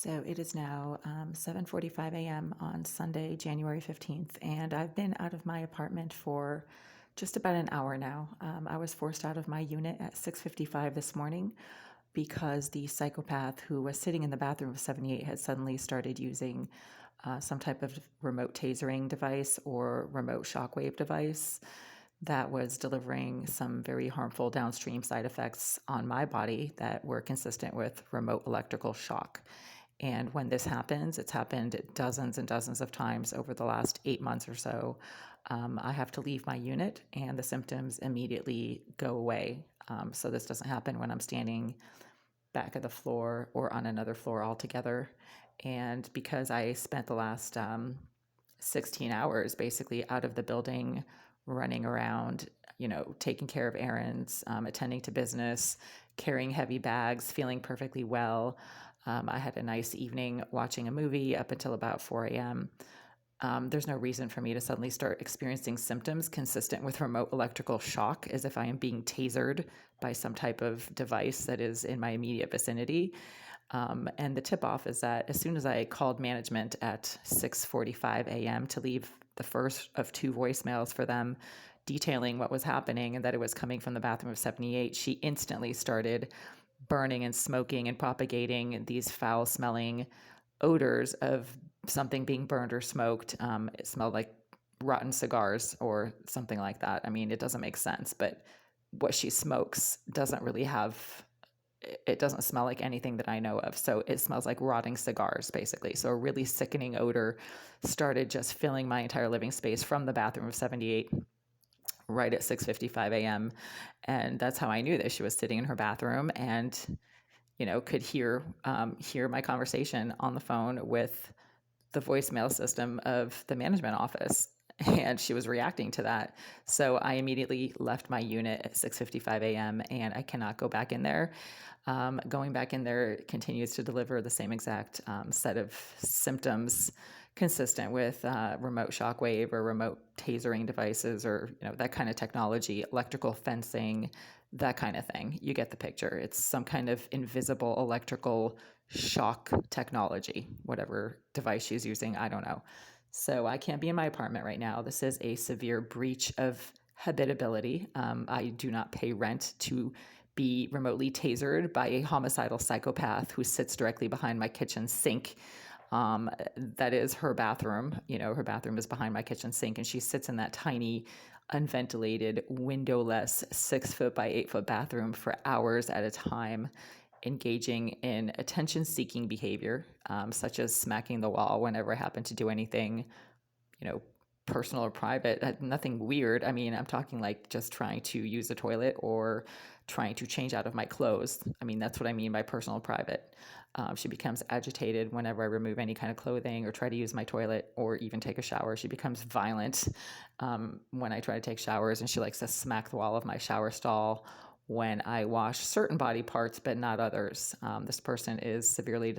So it is now 7:45 a.m. on Sunday, January 15th, and I've been out of my apartment for just about an hour now. I was forced out of my unit at 6:55 this morning because the psychopath who was sitting in the bathroom of 78 had suddenly started using some type of remote tasering device or remote shockwave device that was delivering some very harmful downstream side effects on my body that were consistent with remote electrical shock. And when this happens, it's happened dozens and dozens of times over the last 8 months or so. I have to leave my unit and the symptoms immediately go away. So this doesn't happen when I'm standing back of the floor or on another floor altogether. And because I spent the last 16 hours basically out of the building, running around, taking care of errands, attending to business, carrying heavy bags, feeling perfectly well. I had a nice evening watching a movie up until about 4 a.m. There's no reason for me to suddenly start experiencing symptoms consistent with remote electrical shock, as if I am being tasered by some type of device that is in my immediate vicinity. And the tip-off is that as soon as I called management at 6:45 a.m. to leave the first of two voicemails for them detailing what was happening and that it was coming from the bathroom of 78, she instantly started burning and smoking and propagating these foul-smelling odors of something being burned or smoked. It smelled like rotten cigars or something like that. I mean, it doesn't make sense, but what she smokes doesn't really have, it doesn't smell like anything that I know of. So it smells like rotting cigars, basically. So a really sickening odor started just filling my entire living space from the bathroom of 78 right at 6:55 a.m. And that's how I knew that she was sitting in her bathroom and, could hear my conversation on the phone with the voicemail system of the management office. And she was reacting to that. So I immediately left my unit at 6:55 a.m. and I cannot go back in there. Going back in there continues to deliver the same exact set of symptoms consistent with remote shockwave or remote tasering devices or that kind of technology, electrical fencing, that kind of thing. You get the picture. It's some kind of invisible electrical shock technology, whatever device she's using, I don't know. So I can't be in my apartment right now. This is a severe breach of habitability. I do not pay rent to be remotely tasered by a homicidal psychopath who sits directly behind my kitchen sink. That is her bathroom. Her bathroom is behind my kitchen sink, and she sits in that tiny, unventilated, windowless 6 foot by 8 foot bathroom for hours at a time, engaging in attention-seeking behavior, such as smacking the wall whenever I happen to do anything, personal or private, nothing weird. I mean, I'm talking like just trying to use the toilet or trying to change out of my clothes. I mean, that's what I mean by personal or private. She becomes agitated whenever I remove any kind of clothing or try to use my toilet or even take a shower. She becomes violent when I try to take showers, and she likes to smack the wall of my shower stall when I wash certain body parts, but not others. This person is severely